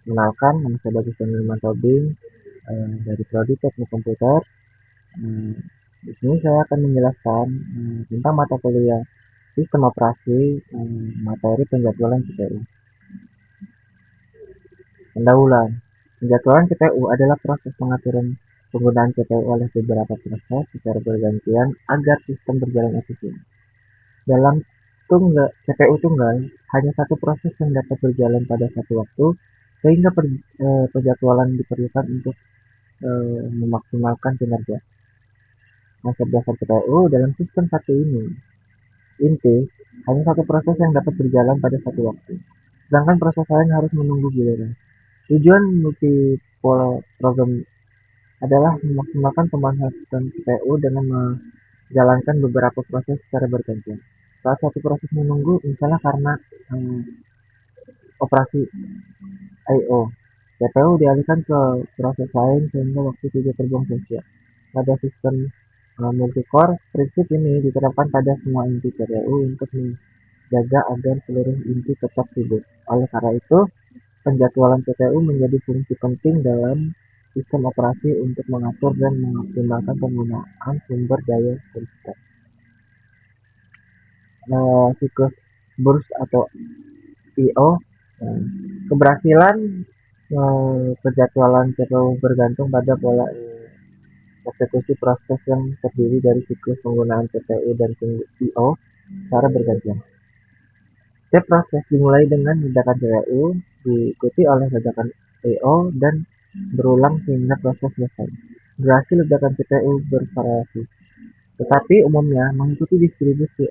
Kenalkan, nama saya Bagus Nurman Tobing dari Prodi Teknik Komputer. Eh, di sini saya akan menjelaskan tentang mata kuliah Sistem Operasi materi penjadwalan CPU. Pendahuluan. Penjadwalan CPU adalah proses pengaturan penggunaan CPU oleh beberapa proses secara bergantian agar sistem berjalan efisien. Dalam CPU tunggal, hanya satu proses yang dapat berjalan pada satu waktu, sehingga penjadwalan diperlukan untuk memaksimalkan kinerja. Konsep dasar CPU dalam sistem satu ini, inti, hanya satu proses yang dapat berjalan pada satu waktu, sedangkan proses lain harus menunggu giliran. Tujuan multiple program adalah memaksimalkan pemanfaatan CPU dengan menjalankan beberapa proses secara bergantian. Saat satu proses menunggu, misalnya karena operasi I/O, CPU dialihkan ke proses lain sehingga waktu tidak terbuang sia-sia. Pada sistem multicore, prinsip ini diterapkan pada semua inti CPU untuk menjaga agar seluruh inti tetap hidup. Oleh karena itu, penjadwalan CPU menjadi fungsi penting dalam sistem operasi untuk mengatur dan mengoptimalkan penggunaan sumber daya komputer. Siklus burst atau I/O, keberhasilan penjadwalan CPU bergantung pada pola eksekusi proses yang terdiri dari siklus penggunaan CPU dan I/O secara bergantian. Setiap proses dimulai dengan ledakan CPU, diikuti oleh ledakan I/O, dan berulang hingga proses selesai. Durasi ledakan CPU bervariasi, tetapi umumnya mengikuti distribusi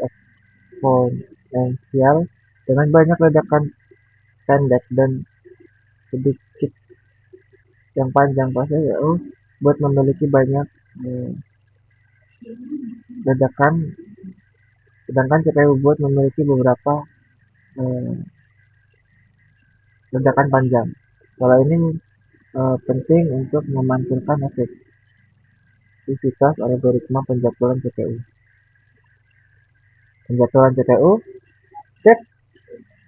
eksponensial dengan banyak ledakan pendek dan sedikit yang panjang. Proses CPU buat memiliki banyak ledakan, sedangkan CPU buat memiliki beberapa ledakan panjang. Kalau ini penting untuk memantulkan efektivitas algoritma penjadwalan CPU. Penjadwalan CPU, setiap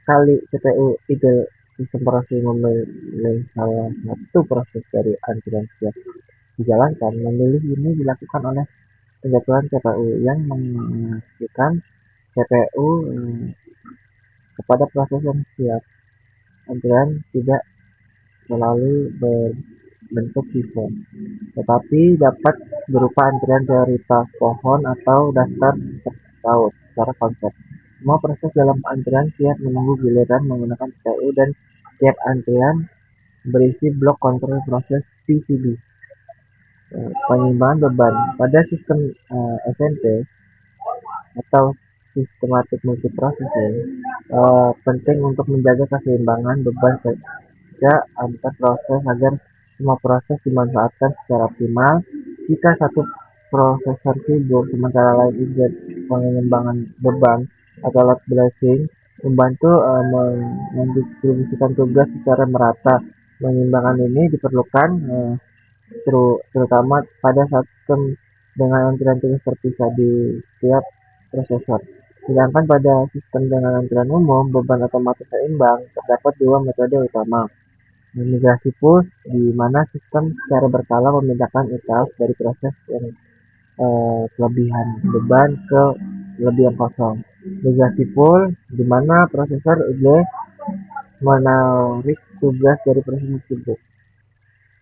kali CPU idle sistem operasi memilih salah satu proses dari antrian siap dijalankan. Memilih ini dilakukan oleh penjadwalan CPU yang memastikan CPU kepada proses yang siap antrian tidak selalu berbentuk pivot, tetapi dapat berupa antrian prioritas pohon atau daftar terpaut. Secara konsep, semua proses dalam antrian siap menunggu giliran menggunakan CPU, dan tiap antrian berisi blok kontrol proses PCB. Penyimbangan beban pada sistem SMP atau sistematik multiprocessing penting untuk menjaga keseimbangan beban kerja antar proses agar semua proses dimanfaatkan secara optimal. Jika satu prosesor sibuk sementara lain ikut, pengembangan beban atau load balancing membantu mendistribusikan tugas secara merata. Mengimbangkan ini diperlukan terutama pada sistem dengan antrian tugas terpisah di setiap prosesor. Sedangkan pada sistem dengan antrian umum, beban otomatis seimbang. Terdapat dua metode utama. Migrasi push, di mana sistem secara berkala memindahkan etapas dari proses yang kelebihan beban ke kelebihan kosong. Migrasi pull, di mana prosesor idle menarik tugas dari proses tersebut.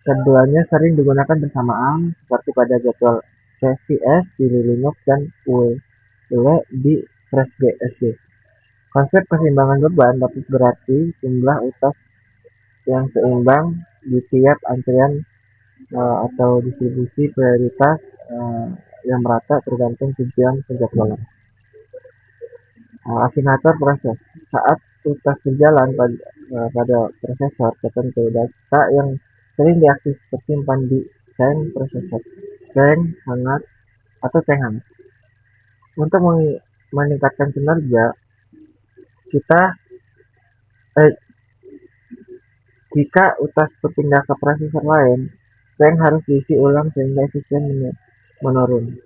Keduanya sering digunakan bersamaan, seperti pada jadwal CVS di Linux dan UWL di FreshBSD. Konsep keseimbangan beban dapat berarti jumlah utas yang seimbang di tiap antrian atau distribusi prioritas yang merata tergantung tujuan penjadwalan. Afinator proses. Saat utas berjalan pada prosesor tertentu, data yang sering diakses tersimpan di tank prosesor, tank hangat atau tank hangat. Untuk meningkatkan kinerja, kita jika utas berpindah ke prosesor lain, tank harus diisi ulang sehingga efisien menurun.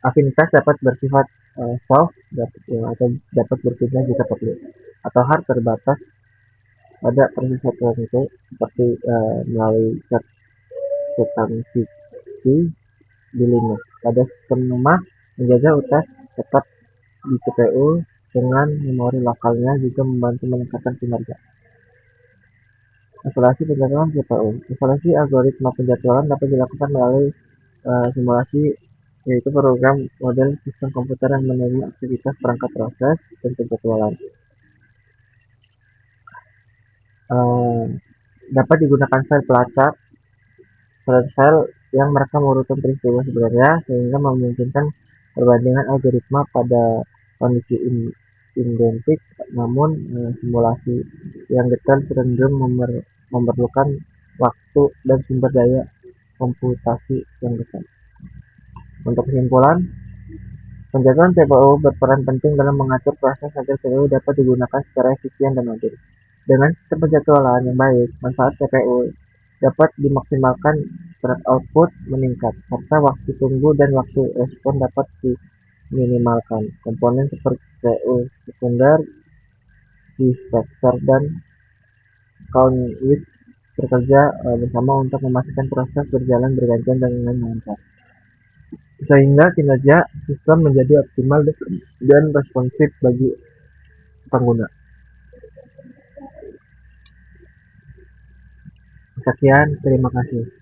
Afinitas dapat bersifat soft atau dapat berpindah jika perlu, atau hard terbatas pada proses tertentu seperti melalui catatan fiksi di Linux. Pada sistem rumah, menjaga utas tetap di CPU dengan memori lokalnya juga membantu meningkatkan kinerja. Isolasi penjadwalan CPU. Isolasi algoritma penjadwalan dapat dilakukan melalui simulasi, yaitu program model sistem komputer yang menerima aktivitas perangkat proses dan penjadwalan. Eh, Dapat digunakan file pelacak, file yang merekam urutan peristiwa sebenarnya sehingga memungkinkan perbandingan algoritma pada kondisi identik, namun simulasi yang detail cenderung memerlukan waktu dan sumber daya komputasi yang besar. Untuk kesimpulan, penjadwalan CPU berperan penting dalam mengatur proses agar CPU dapat digunakan secara efisien dan adil. Dengan sistem penjadwalan yang baik, manfaat CPU dapat dimaksimalkan, output meningkat, serta waktu tunggu dan waktu respon dapat diminimalkan. Komponen seperti CPU sekunder, G-Factor, dan Conwitch bekerja bersama untuk memastikan proses berjalan bergantian dengan lancar, sehingga kinerja sistem menjadi optimal dan responsif bagi pengguna. Sekian, terima kasih.